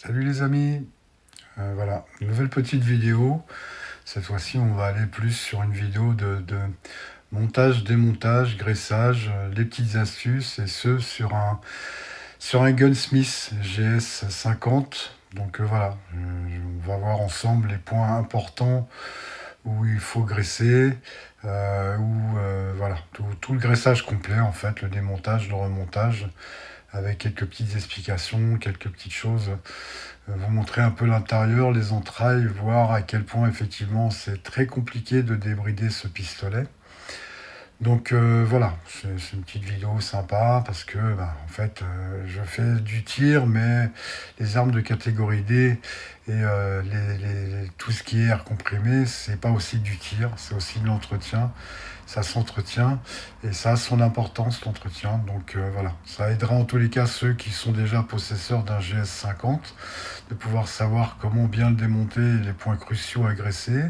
Salut les amis. Voilà, une nouvelle petite vidéo. Cette fois-ci, on va aller plus sur une vidéo de montage, démontage, graissage, les petites astuces, et ce sur un Gunsmith GS50. Donc voilà, on va voir ensemble les points importants où il faut graisser, voilà, tout le graissage complet en fait, le démontage, le remontage, avec quelques petites explications, quelques petites choses, vous montrer un peu l'intérieur, les entrailles, voir à quel point effectivement c'est très compliqué de débrider ce pistolet. Donc voilà, c'est une petite vidéo sympa parce que en fait je fais du tir, mais les armes de catégorie D et tout ce qui est air comprimé, c'est pas aussi du tir, c'est aussi de l'entretien. Ça s'entretient et ça a son importance, l'entretien. Donc voilà, ça aidera en tous les cas ceux qui sont déjà possesseurs d'un GS50 de pouvoir savoir comment bien le démonter et les points cruciaux à graisser.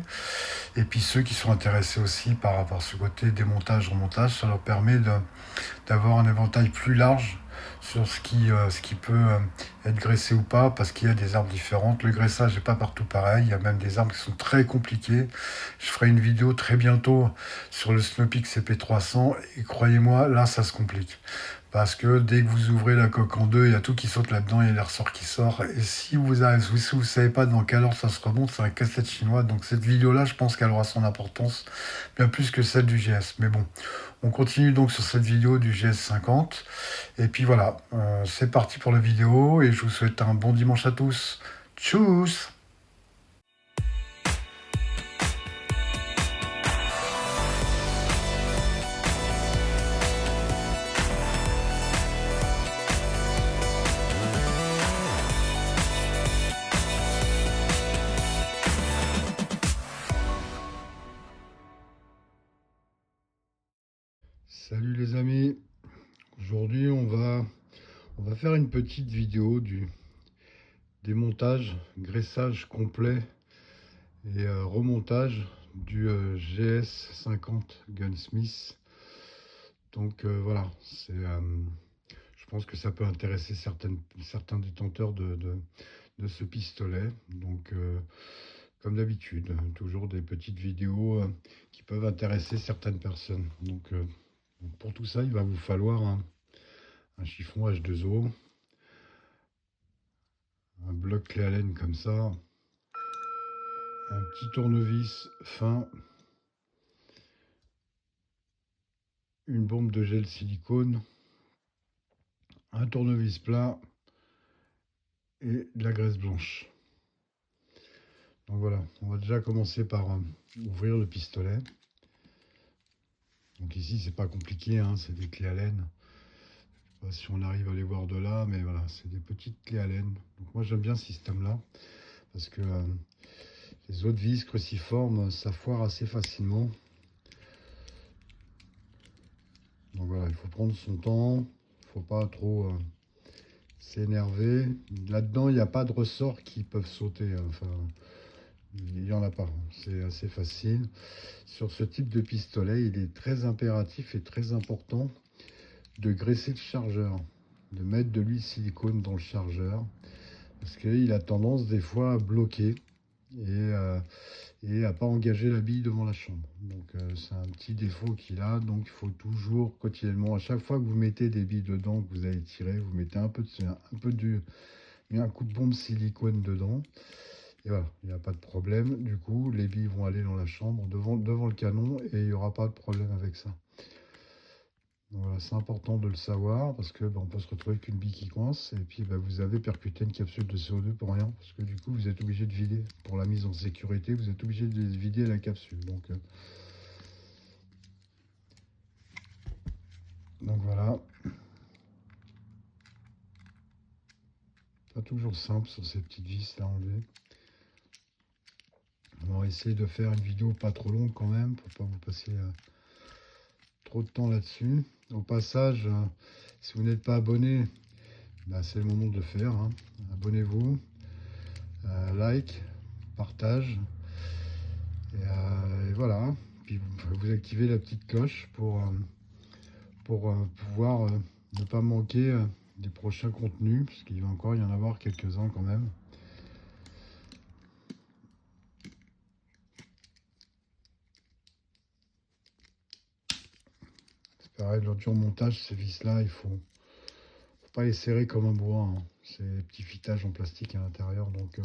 Et puis ceux qui sont intéressés aussi par rapport à ce côté démontage, remontage, ça leur permet d'avoir un éventail plus large sur ce qui peut être graissé ou pas, parce qu'il y a des armes différentes. Le graissage n'est pas partout pareil, il y a même des armes qui sont très compliquées. Je ferai une vidéo très bientôt sur le Snowpeak CP300, et croyez-moi, là ça se complique. Parce que dès que vous ouvrez la coque en deux, il y a tout qui saute là-dedans, il y a les ressorts qui sortent. Et si vous savez pas dans quelle ordre ça se remonte, c'est un casse-tête chinois. Donc cette vidéo-là, je pense qu'elle aura son importance, bien plus que celle du GS. Mais bon, on continue donc sur cette vidéo du GS50. Et puis voilà, c'est parti pour la vidéo. Et je vous souhaite un bon dimanche à tous. Tchuss! Salut les amis. Aujourd'hui, on va faire une petite vidéo du démontage, graissage complet et remontage du GS50 Gunsmith. Donc voilà, je pense que ça peut intéresser certains détenteurs de ce pistolet. Donc comme d'habitude, toujours des petites vidéos qui peuvent intéresser certaines personnes. Donc pour tout ça, il va vous falloir un chiffon H2O, un bloc clé Allen comme ça, un petit tournevis fin, une bombe de gel silicone, un tournevis plat et de la graisse blanche. Donc voilà, on va déjà commencer par ouvrir le pistolet. Donc ici, c'est pas compliqué, hein, c'est des clés Allen. Je sais pas si on arrive à les voir de là, mais voilà, c'est des petites clés Allen. Donc moi, j'aime bien ce système-là parce que les autres vis cruciformes, ça foire assez facilement. Donc voilà, il faut prendre son temps, il faut pas trop s'énerver. Là-dedans, il n'y a pas de ressorts qui peuvent sauter. Enfin, il n'y en a pas. C'est assez facile. Sur ce type de pistolet, il est très impératif et très important de graisser le chargeur, de mettre de l'huile silicone dans le chargeur, parce qu'il a tendance des fois à bloquer et à pas engager la bille devant la chambre. Donc c'est un petit défaut qu'il a. Donc il faut toujours quotidiennement, à chaque fois que vous mettez des billes dedans, que vous allez tirer, vous mettez un coup de bombe silicone dedans. Et voilà, il n'y a pas de problème. Du coup, les billes vont aller dans la chambre devant le canon et il n'y aura pas de problème avec ça. Donc voilà, c'est important de le savoir parce que on peut se retrouver avec une bille qui coince et puis vous avez percuté une capsule de CO2 pour rien, parce que du coup vous êtes obligé de vider. Pour la mise en sécurité, vous êtes obligé de vider la capsule. Donc voilà, pas toujours simple sur ces petites vis là à enlever. On va essayer de faire une vidéo pas trop longue quand même pour pas vous passer trop de temps là-dessus. Au passage, si vous n'êtes pas abonné, c'est le moment de le faire, hein. Abonnez-vous, like, partage, et voilà. Puis vous activez la petite cloche pour pouvoir ne pas manquer des prochains contenus, parce qu'il va encore y en avoir quelques-uns quand même. C'est pareil, lors du remontage, ces vis-là, faut pas les serrer comme un bois, hein. C'est des petits fitages en plastique à l'intérieur, donc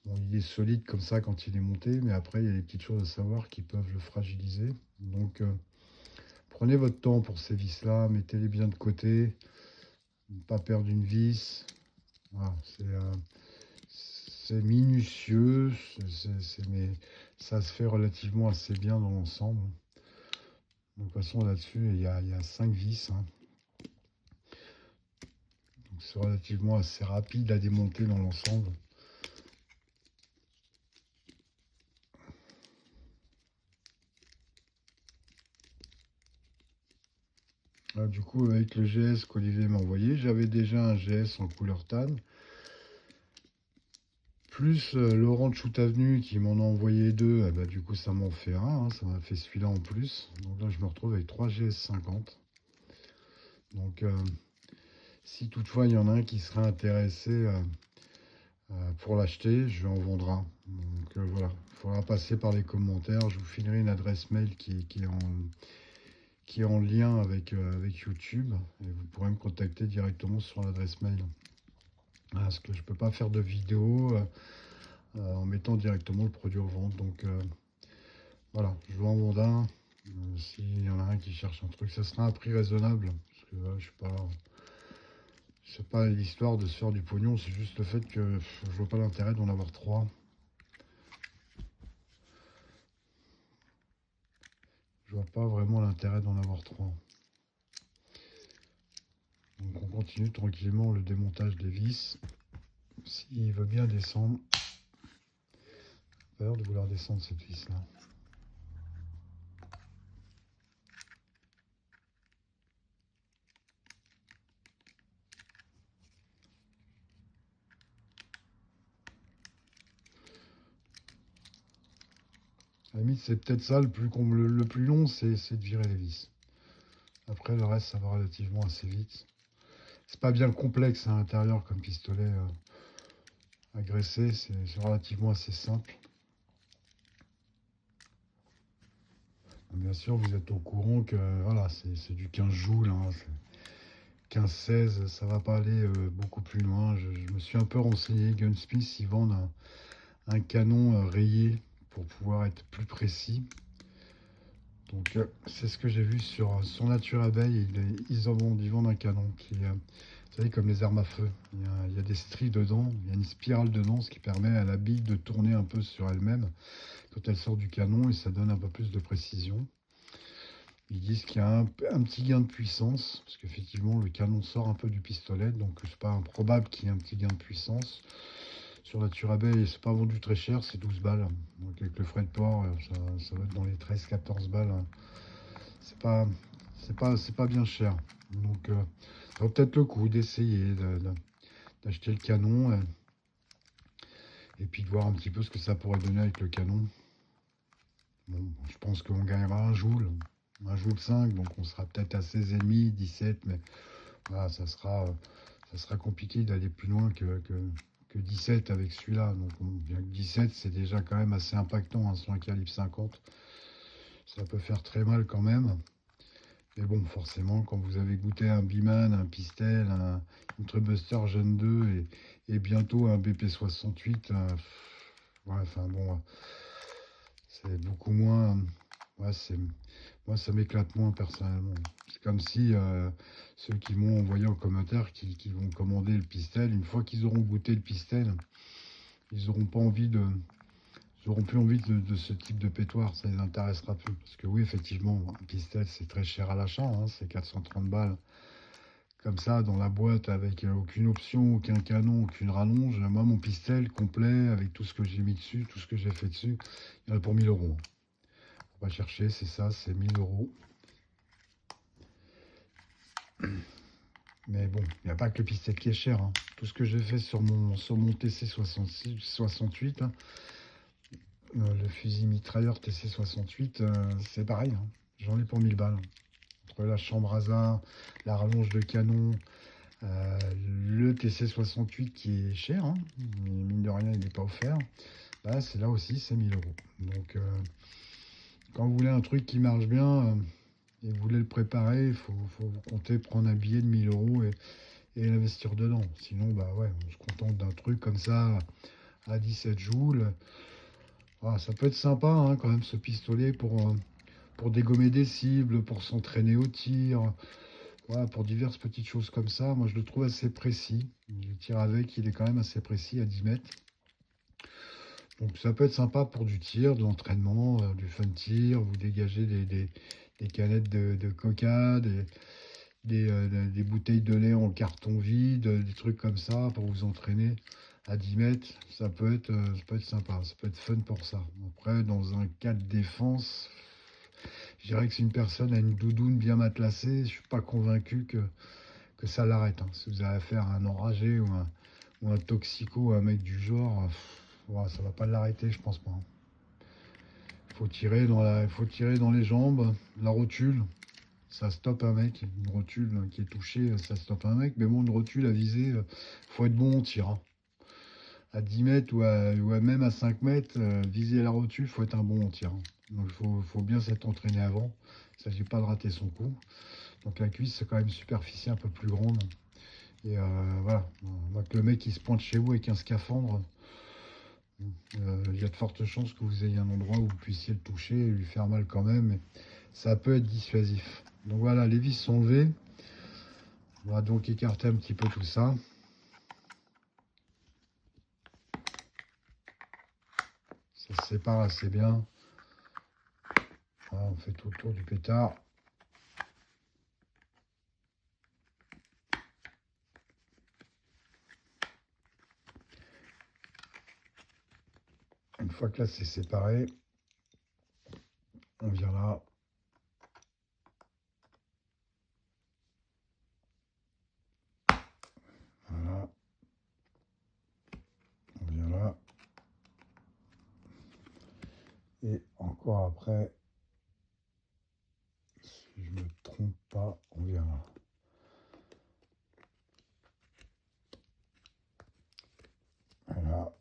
bon, il est solide comme ça quand il est monté, mais après, il y a des petites choses à savoir qui peuvent le fragiliser. Donc, prenez votre temps pour ces vis-là, mettez-les bien de côté, ne pas perdre une vis. Voilà, c'est minutieux, mais ça se fait relativement assez bien dans l'ensemble. De toute façon, là-dessus, il y a 5 vis, hein. Donc, c'est relativement assez rapide à démonter dans l'ensemble. Du coup, avec le GS qu'Olivier m'a envoyé, j'avais déjà un GS en couleur tan. Plus Laurent de Shoot Avenue qui m'en a envoyé deux, bah, du coup ça m'en fait un, hein, ça m'a fait celui-là en plus. Donc là je me retrouve avec 3 GS50. Donc si toutefois il y en a un qui serait intéressé pour l'acheter, je en vendrai un. Donc voilà, il faudra passer par les commentaires, je vous filerai une adresse mail qui est en lien avec YouTube et vous pourrez me contacter directement sur l'adresse mail. Parce que je ne peux pas faire de vidéo en mettant directement le produit en vente. Donc voilà, je vous en vends un. S'il y en a un qui cherche un truc, ça sera un prix raisonnable. Parce que je suis pas. C'est pas l'histoire de se faire du pognon, c'est juste le fait que je vois pas l'intérêt d'en avoir 3. Je vois pas vraiment l'intérêt d'en avoir 3. Donc on continue tranquillement le démontage des vis. S'il veut bien descendre. J'ai peur de vouloir descendre cette vis là. À la limite, c'est peut-être ça le plus long, c'est de virer les vis. Après, le reste, ça va relativement assez vite. C'est pas bien complexe à l'intérieur comme pistolet à graisser, c'est relativement assez simple. Bien sûr, vous êtes au courant que voilà, c'est du 15 joules, hein, 15-16, ça va pas aller beaucoup plus loin. Je me suis un peu renseigné, Gunsmith, ils vendent un canon rayé pour pouvoir être plus précis. Donc c'est ce que j'ai vu sur Nature Abeille, ils vendent un canon qui, vous savez, comme les armes à feu. Il y a des stries dedans, il y a une spirale dedans, ce qui permet à la bille de tourner un peu sur elle-même quand elle sort du canon et ça donne un peu plus de précision. Ils disent qu'il y a un petit gain de puissance, parce qu'effectivement le canon sort un peu du pistolet, donc c'est pas improbable qu'il y ait un petit gain de puissance. Sur la Abeille, c'est pas vendu très cher, c'est 12 balles. Donc avec le frais de port, ça va être dans les 13-14 balles. C'est pas bien cher. Donc ça vaut peut-être le coup d'essayer d'acheter le canon et puis de voir un petit peu ce que ça pourrait donner avec le canon. Bon, je pense qu'on gagnera un joule 5, donc on sera peut-être à 16,5, 17, mais voilà, ça sera compliqué d'aller plus loin que 17 avec celui-là. Donc bien que 17, c'est déjà quand même assez impactant, hein, sur un calibre 50. Ça peut faire très mal quand même. Mais bon, forcément, quand vous avez goûté un Biman, un Pistel, un Trubuster Gen 2 et bientôt un BP68, ouais, enfin bon, c'est beaucoup moins. Ouais, moi, ça m'éclate moins personnellement. C'est comme si ceux qui m'ont envoyé en commentaire, qui vont commander le Pistel, une fois qu'ils auront goûté le Pistel, ils n'auront pas envie de. Ils n'auront plus envie de ce type de pétoire, ça ne les intéressera plus. Parce que oui, effectivement, un Pistel, c'est très cher à l'achat, hein, c'est 430 balles. Comme ça, dans la boîte, avec aucune option, aucun canon, aucune rallonge. Moi, mon Pistel complet, avec tout ce que j'ai mis dessus, tout ce que j'ai fait dessus, il y en a pour 1000 euros. On va chercher, c'est ça, c'est 1000 euros. Mais bon, il n'y a pas que le Pistel qui est cher, hein. Tout ce que j'ai fait sur mon TC68, hein, le fusil mitrailleur TC68, c'est pareil, hein. J'en ai pour 1000 balles. Entre la chambre hasard, la rallonge de canon, Le TC68 qui est cher, hein, mais mine de rien il n'est pas offert, bah, c'est là aussi c'est 1000 euros. Donc quand vous voulez un truc qui marche bien et vous voulez le préparer, il faut compter prendre un billet de 1000 euros et l'investir dedans. Sinon, bah ouais, on se contente d'un truc comme ça à 17 joules. Ah, ça peut être sympa hein, quand même ce pistolet pour dégommer des cibles, pour s'entraîner au tir, voilà, pour diverses petites choses comme ça. Moi je le trouve assez précis. Le tir avec, il est quand même assez précis à 10 mètres. Donc ça peut être sympa pour du tir, de l'entraînement, du fun tir, vous dégagez des canettes de coca, des bouteilles de lait en carton vide, des trucs comme ça pour vous entraîner à 10 mètres. Ça peut être sympa, ça peut être fun pour ça. Après, dans un cas de défense, je dirais que si une personne a une doudoune bien matelassée, je ne suis pas convaincu que ça l'arrête. Hein. Si vous avez affaire à un enragé ou un toxico, un mec du genre, ouais, ça va pas l'arrêter, je pense pas. Faut tirer faut tirer dans les jambes, la rotule, ça stoppe un mec. Une rotule qui est touchée, ça stoppe un mec. Mais bon, une rotule à viser, faut être bon en tir. Hein. À 10 mètres ou même à 5 mètres, viser la rotule, faut être un bon en tir. Hein. Donc faut bien s'être entraîné avant. Il ne s'agit pas de rater son coup. Donc la cuisse, c'est quand même une superficie un peu plus grande. Et voilà, donc le mec qui se pointe chez vous avec un scaphandre, il y a de fortes chances que vous ayez un endroit où vous puissiez le toucher et lui faire mal quand même. Mais ça peut être dissuasif. Donc voilà, les vis sont levées. On va donc écarter un petit peu tout ça. Ça se sépare assez bien. Voilà, on fait tout le tour du pétard. Une fois que là c'est séparé, on vient là. Voilà. On vient là. Et encore après, si je ne me trompe pas, on vient là. Voilà.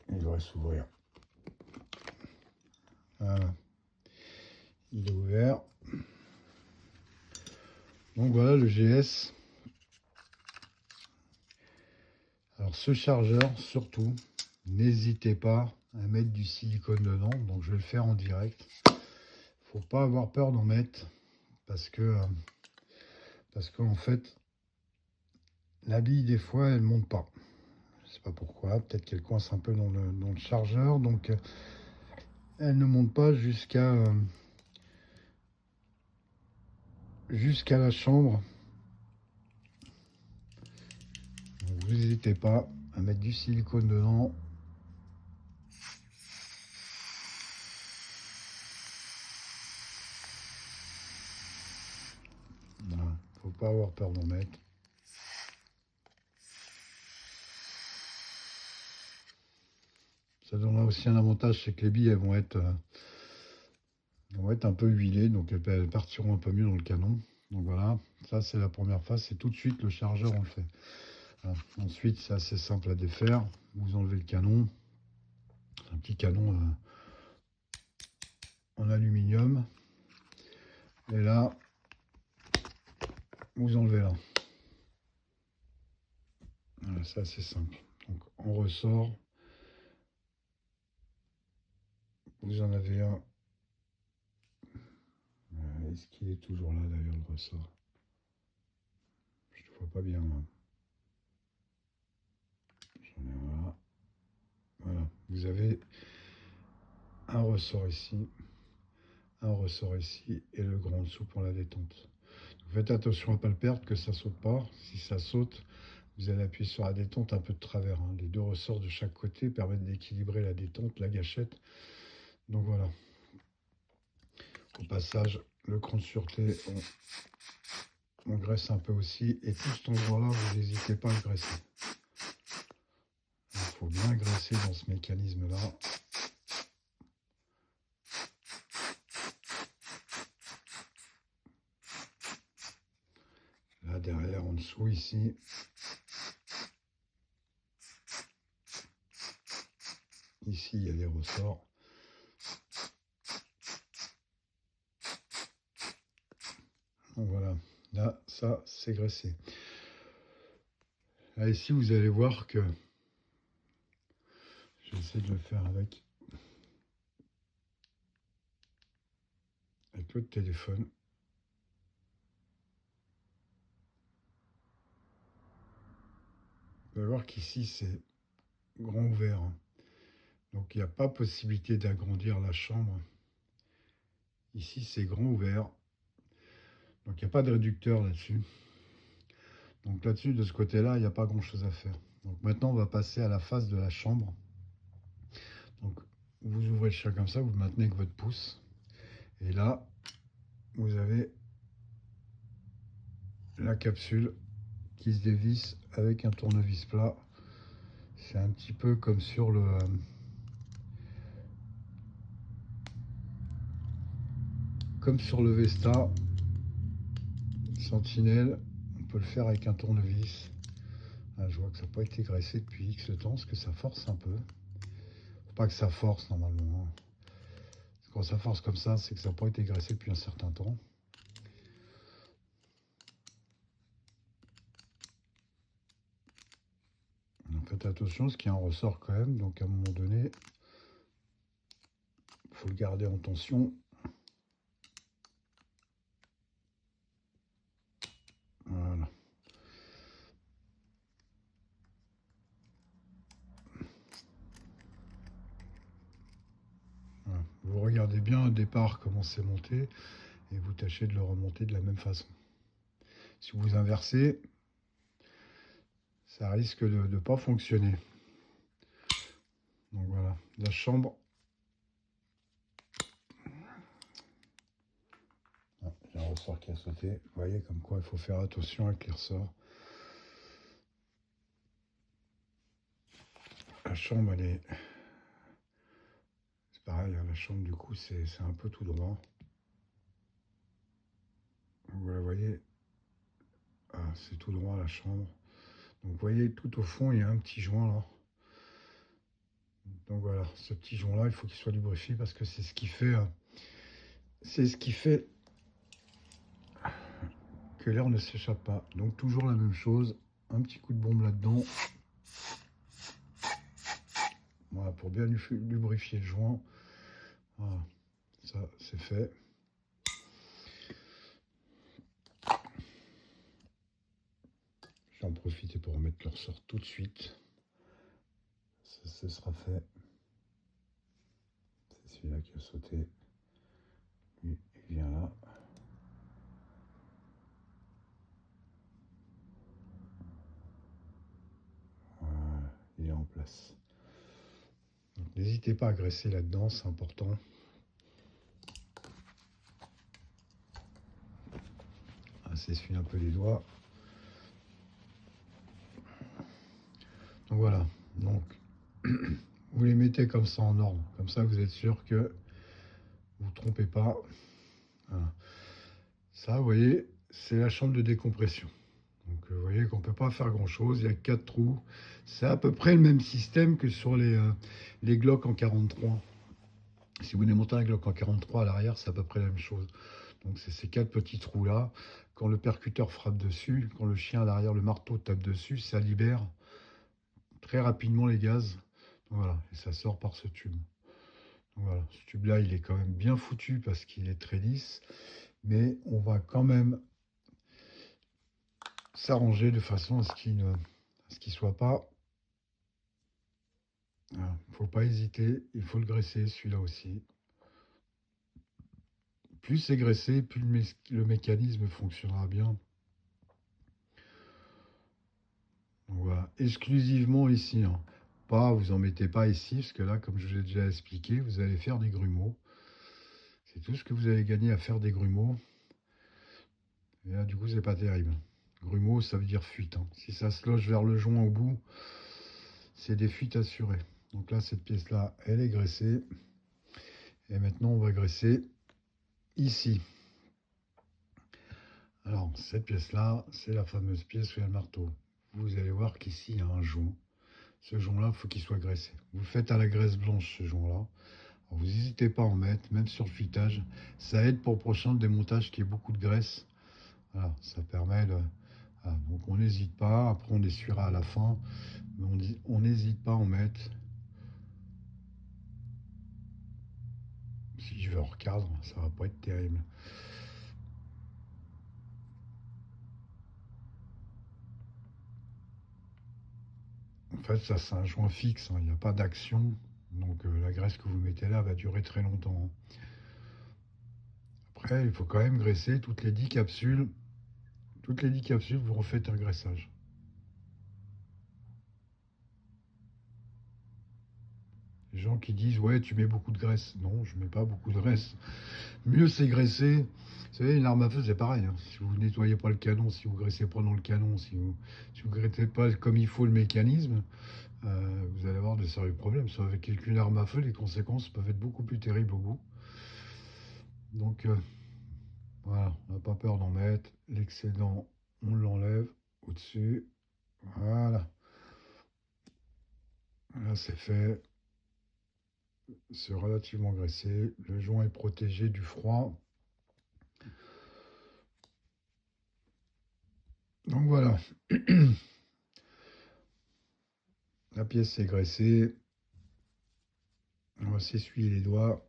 Il devrait s'ouvrir. Voilà. Il est ouvert. Donc voilà le GS. Alors ce chargeur, surtout, n'hésitez pas à mettre du silicone dedans. Donc je vais le faire en direct. Faut pas avoir peur d'en mettre parce qu'en fait, la bille des fois elle monte pas. Je sais pas pourquoi. Peut-être qu'elle coince un peu dans le chargeur. Donc elle ne monte pas jusqu'à la chambre. Donc, vous n'hésitez pas à mettre du silicone dedans. Voilà. Faut pas avoir peur d'en mettre. Ça donnera aussi un avantage, c'est que les billes elles vont être un peu huilées, donc elles partiront un peu mieux dans le canon. Donc voilà, ça c'est la première phase, c'est tout de suite le chargeur on le fait. Voilà. Ensuite c'est assez simple à défaire, vous enlevez le canon, c'est un petit canon en aluminium, et là vous enlevez là. Voilà, c'est assez simple. Donc on ressort, vous en avez un. Est-ce qu'il est toujours là d'ailleurs le ressort? Je ne vois pas bien là. J'en ai un là. Voilà, vous avez un ressort ici, un ressort ici et le grand dessous pour la détente. Donc faites attention à ne pas le perdre, que ça saute pas. Si ça saute, vous allez appuyer sur la détente un peu de travers. Hein. Les deux ressorts de chaque côté permettent d'équilibrer la détente, la gâchette. Donc voilà. Au passage, le cran de sûreté, on graisse un peu aussi. Et tout cet endroit-là, vous n'hésitez pas à le graisser. Il faut bien graisser dans ce mécanisme-là. Là, derrière, en dessous. dessous ici. Ici, il y a des ressorts. Donc voilà, là, ça, c'est graissé. Là, ici, vous allez voir que... Je vais essayer de le faire avec le téléphone. Vous allez voir qu'ici, c'est grand ouvert. Donc, il n'y a pas possibilité d'agrandir la chambre. Ici, c'est grand ouvert. Donc, il n'y a pas de réducteur là-dessus. Donc, là-dessus, de ce côté-là, il n'y a pas grand-chose à faire. Donc, maintenant, on va passer à la face de la chambre. Donc, vous ouvrez le chat comme ça, vous le maintenez avec votre pouce. Et là, vous avez la capsule qui se dévisse avec un tournevis plat. C'est un petit peu comme sur le Vesta Sentinelle. On peut le faire avec un tournevis. Ah, je vois que ça n'a pas été graissé depuis X temps, parce que ça force un peu. Faut pas que ça force normalement. Quand ça force comme ça, c'est que ça n'a pas été graissé depuis un certain temps. Donc faites attention, parce qu'il y a un ressort quand même, donc à un moment donné, il faut le garder en tension. Voilà. Voilà. Vous regardez bien au départ comment c'est monté, et vous tâchez de le remonter de la même façon. Si vous inversez, ça risque de ne pas fonctionner. Donc voilà, la chambre. Ah, j'ai un ressort qui a sauté. Vous voyez comme quoi il faut faire attention avec les ressorts. La chambre, elle est... C'est pareil, hein, la chambre du coup c'est un peu tout droit. Vous la voyez, ah, c'est tout droit la chambre. Donc vous voyez tout au fond il y a un petit joint là. Donc voilà, ce petit joint là il faut qu'il soit lubrifié parce que c'est ce qui fait que l'air ne s'échappe pas. Donc toujours la même chose, un petit coup de bombe là-dedans. Voilà, pour bien lubrifier le joint. Voilà, ça c'est fait. Je vais en profiter pour remettre le ressort tout de suite. Ça, ce sera fait. C'est celui-là qui a sauté. Lui, il vient là. Voilà, il est en place. N'hésitez pas à graisser là-dedans, c'est important. S'essuie un peu les doigts. Donc voilà, donc vous les mettez comme ça en ordre, comme ça vous êtes sûr que vous ne vous trompez pas. Voilà. Ça, vous voyez, c'est la chambre de décompression. Donc vous voyez qu'on ne peut pas faire grand chose, il y a 4 trous. C'est à peu près le même système que sur les Glock en 43. Si vous démontez un Glock en 43 à l'arrière, c'est à peu près la même chose. Donc c'est ces 4 petits trous là. Quand le percuteur frappe dessus, quand le chien à l'arrière, le marteau tape dessus, ça libère très rapidement les gaz. Donc voilà, et ça sort par ce tube. Donc voilà, ce tube là il est quand même bien foutu parce qu'il est très lisse. Mais on va quand même s'arranger de façon à ce qu'il ne soit pas... Il ne faut pas hésiter, il faut le graisser celui-là aussi. Plus c'est graissé, plus le mécanisme fonctionnera bien. Donc voilà, exclusivement ici. Hein. Pas, vous en mettez pas ici, parce que là, comme je vous ai déjà expliqué, vous allez faire des grumeaux. C'est tout ce que vous allez gagner à faire des grumeaux. Et là, du coup, c'est pas terrible. Grumeaux, ça veut dire fuite. Hein. Si ça se loge vers le joint au bout, c'est des fuites assurées. Donc là, cette pièce-là, elle est graissée. Et maintenant, on va graisser ici. Alors, cette pièce-là, c'est la fameuse pièce où il y a le marteau. Vous allez voir qu'ici, il y a un joint. Ce joint-là, il faut qu'il soit graissé. Vous le faites à la graisse blanche, ce joint-là. Vous n'hésitez pas à en mettre, même sur le filetage. Ça aide pour le prochain démontage qui ait beaucoup de graisse. Voilà, ça permet de... Voilà, donc on n'hésite pas. Après, on essuiera à la fin. Mais on n'hésite pas à en mettre. Si je vais en recadre, ça va pas être terrible. En fait, ça c'est un joint fixe, hein, il n'y a pas d'action. Donc la graisse que vous mettez là va durer très longtemps, hein. Après, il faut quand même graisser toutes les 10 capsules. Toutes les 10 capsules, vous refaites un graissage. Les gens qui disent ouais tu mets beaucoup de graisse. Non, je mets pas beaucoup de graisse. Mieux c'est graisser. Vous savez, une arme à feu c'est pareil, hein. Si vous nettoyez pas le canon, si vous graissez pas dans le canon, si vous graissez pas comme il faut le mécanisme, vous allez avoir de sérieux problèmes. Soit avec une arme à feu, les conséquences peuvent être beaucoup plus terribles au bout. Donc voilà, on n'a pas peur d'en mettre. L'excédent, on l'enlève au-dessus. Voilà. Là c'est fait. C'est relativement graissé. Le joint est protégé du froid. Donc voilà, la pièce est graissée. On va s'essuyer les doigts.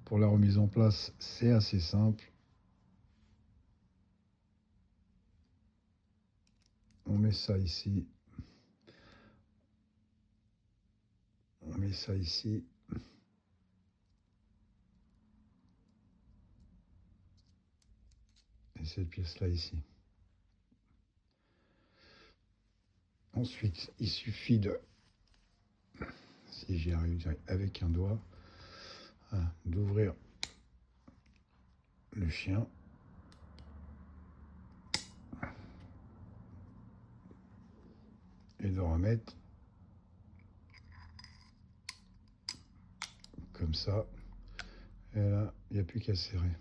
Pour la remise en place, c'est assez simple. On met ça ici. On met ça ici. Et cette pièce-là ici. Ensuite, il suffit de, si j'y arrive avec un doigt, d'ouvrir le chien. Et de remettre comme ça. Et là, il n'y a plus qu'à serrer.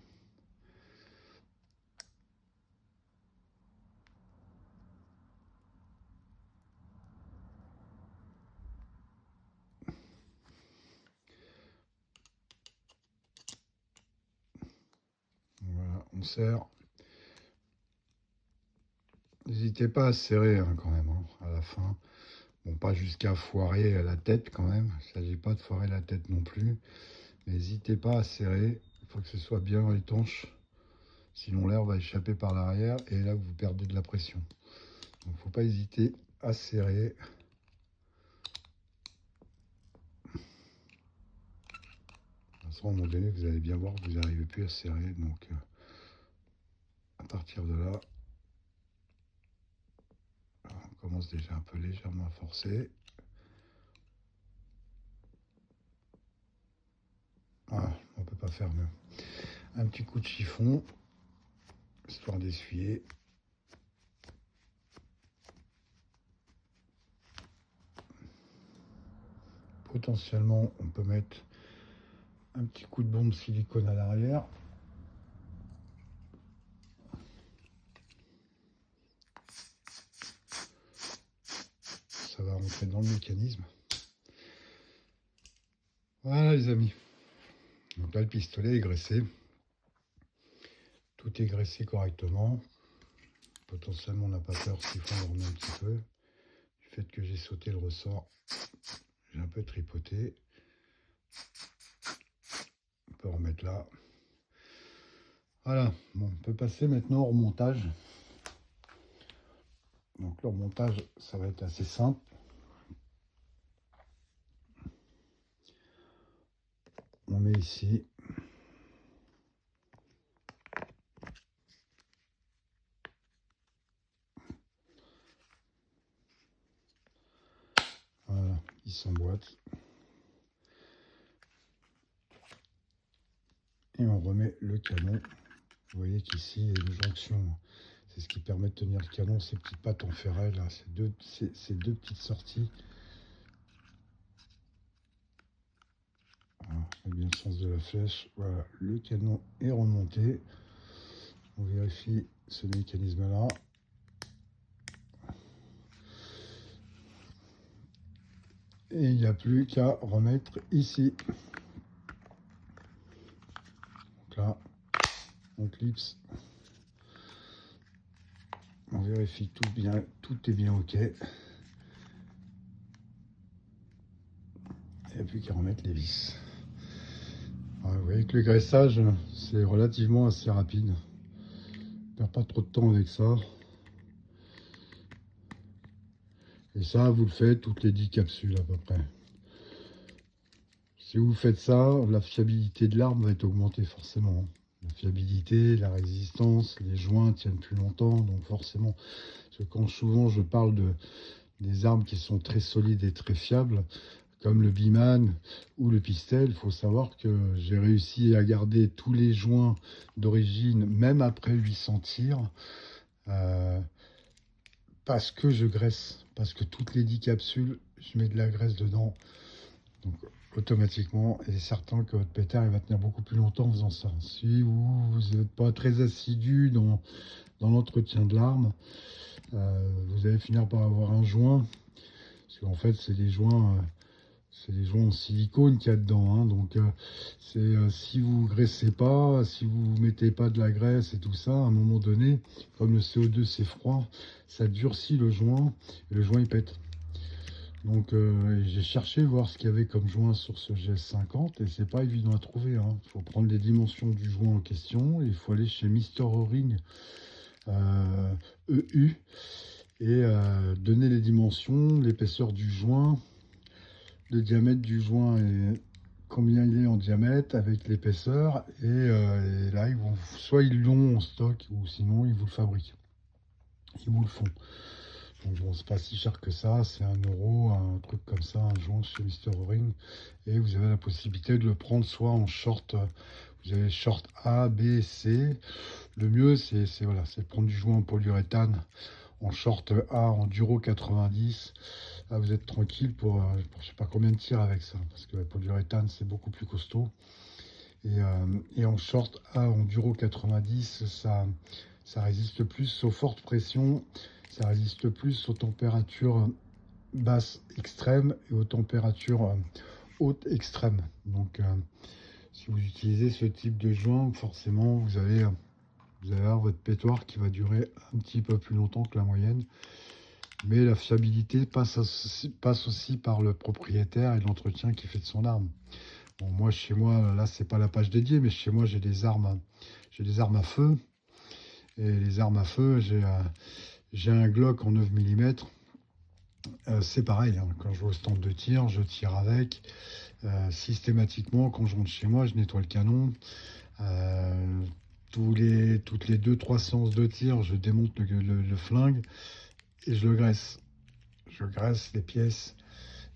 Voilà, on serre. N'hésitez pas à serrer hein, quand même, hein, à la fin. Bon, pas jusqu'à foirer la tête quand même. Il ne s'agit pas de foirer la tête non plus. Mais n'hésitez pas à serrer. Il faut que ce soit bien étanche. Sinon l'air va échapper par l'arrière et là vous perdez de la pression. Donc il ne faut pas hésiter à serrer. À un moment donné, vous allez bien voir que vous n'arrivez plus à serrer. Donc à partir de là, on commence déjà un peu légèrement à forcer. Voilà, on ne peut pas faire mieux. Un petit coup de chiffon, histoire d'essuyer. Potentiellement, on peut mettre un petit coup de bombe silicone à l'arrière. Ça va rentrer dans le mécanisme. Voilà les amis. Donc là, le pistolet est graissé. Tout est graissé correctement. Potentiellement, on n'a pas peur s'il faut en remettre un petit peu. Du fait que j'ai sauté le ressort, j'ai un peu tripoté. On peut remettre là. Voilà, bon, on peut passer maintenant au remontage. Donc le remontage, ça va être assez simple. On met ici. Voilà, il s'emboîte. Et on remet le canon. Vous voyez qu'ici, il y a une jonction. C'est ce qui permet de tenir le canon, ces petites pattes en ferraille, là, ces deux petites sorties. avec bien le sens de la flèche. Voilà, le canon est remonté. On vérifie ce mécanisme-là. Et il n'y a plus qu'à remettre ici. Donc là, on clipse. On vérifie tout bien, tout est bien OK. Il n'y a plus qu'à remettre les vis. Alors, vous voyez que le graissage, c'est relativement assez rapide. On perd pas trop de temps avec ça. Et ça, vous le faites toutes les 10 capsules à peu près. Si vous faites ça, la fiabilité de l'arme va être augmentée forcément. La fiabilité, la résistance, les joints tiennent plus longtemps, donc forcément. Parce que quand souvent je parle des armes qui sont très solides et très fiables, comme le Biman ou le Pistel, il faut savoir que j'ai réussi à garder tous les joints d'origine, même après 800 tirs, parce que je graisse, parce que toutes les 10 capsules, je mets de la graisse dedans. Donc automatiquement, il est certain que votre pétard il va tenir beaucoup plus longtemps en faisant ça. Si vous n'êtes pas très assidu dans l'entretien de l'arme, vous allez finir par avoir un joint, parce qu'en fait c'est des joints en silicone qu'il y a dedans, hein. Donc si vous graissez pas, si vous mettez pas de la graisse et tout ça, à un moment donné, comme le CO2 c'est froid, ça durcit le joint et le joint il pète. Donc j'ai cherché voir ce qu'il y avait comme joint sur ce GS50 et c'est pas évident à trouver, hein. Il faut prendre les dimensions du joint en question et il faut aller chez Mister O-Ring EU et donner les dimensions, l'épaisseur du joint, le diamètre du joint et combien il est en diamètre avec l'épaisseur et là soit ils l'ont en stock ou sinon ils vous le fabriquent, ils vous le font. Donc bon, c'est pas si cher que ça, c'est 1 euro, un truc comme ça, un joint chez Mister O-Ring. Et vous avez la possibilité de le prendre soit en short, vous avez short A, B, C. Le mieux, c'est voilà, de prendre du joint en polyuréthane en short A, en Duro 90. Là, vous êtes tranquille pour je sais pas combien de tirs avec ça, parce que le polyuréthane, c'est beaucoup plus costaud. Et en short A, en Duro 90, ça résiste plus aux fortes pressions. Ça résiste plus aux températures basses extrêmes et aux températures hautes extrêmes. Donc, si vous utilisez ce type de joint, forcément, vous allez avoir votre pétoire qui va durer un petit peu plus longtemps que la moyenne. Mais la fiabilité passe aussi par le propriétaire et l'entretien qu'il fait de son arme. Bon, moi, chez moi, là, c'est pas la page dédiée, mais chez moi, j'ai des armes à feu. Et les armes à feu, j'ai un Glock en 9 mm. C'est pareil, hein. Quand je vais au stand de tir, je tire avec. Systématiquement, quand je rentre chez moi, je nettoie le canon. Toutes les 2-3 séances de tir, je démonte le flingue et je le graisse. Je graisse les pièces,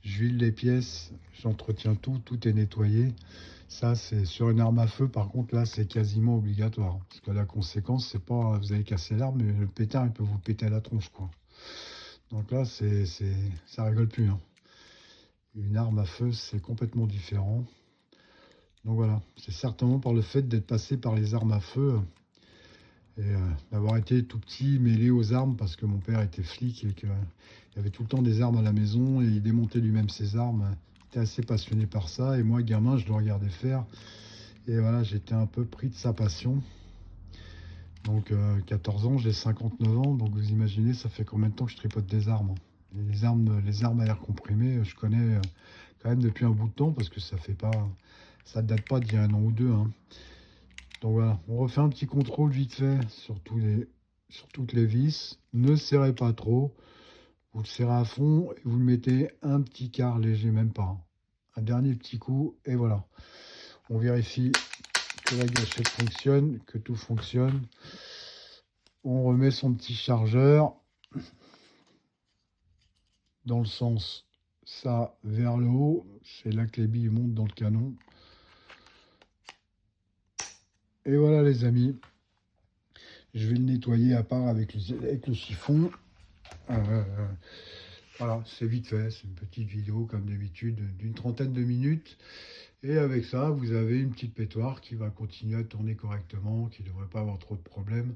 j'huile les pièces, j'entretiens tout est nettoyé. Ça, c'est sur une arme à feu, par contre, là, c'est quasiment obligatoire. Parce que la conséquence, c'est pas vous avez cassé l'arme, mais le pétard, il peut vous péter à la tronche, quoi. Donc là, ça rigole plus, hein. Une arme à feu, c'est complètement différent. Donc voilà, c'est certainement par le fait d'être passé par les armes à feu et d'avoir été tout petit mêlé aux armes, parce que mon père était flic et qu'il avait tout le temps des armes à la maison et il démontait lui-même ses armes. Il était assez passionné par ça et moi, gamin, je le regardais faire. Et voilà, j'étais un peu pris de sa passion. Donc 14 ans, j'ai 59 ans, donc vous imaginez, ça fait combien de temps que je tripote des armes, hein. Les armes à air comprimé, je connais quand même depuis un bout de temps, parce que ça date pas d'il y a 1 an ou 2, hein. Donc voilà, on refait un petit contrôle vite fait sur toutes les vis. Ne serrez pas trop, vous le serrez à fond et vous le mettez un petit quart léger, même pas, hein. Un dernier petit coup et voilà. On vérifie que la gâchette fonctionne, que tout fonctionne. On remet son petit chargeur dans le sens ça vers le haut, c'est là que les billes montent dans le canon. Et voilà les amis, je vais le nettoyer à part avec le chiffon. Voilà, c'est vite fait, c'est une petite vidéo comme d'habitude d'une 30aine de minutes. Et avec ça, vous avez une petite pétoire qui va continuer à tourner correctement, qui ne devrait pas avoir trop de problèmes.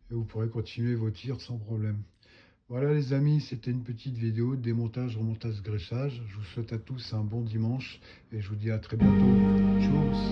Et vous pourrez continuer vos tirs sans problème. Voilà les amis, c'était une petite vidéo de démontage, remontage, graissage. Je vous souhaite à tous un bon dimanche et je vous dis à très bientôt. Tchuss!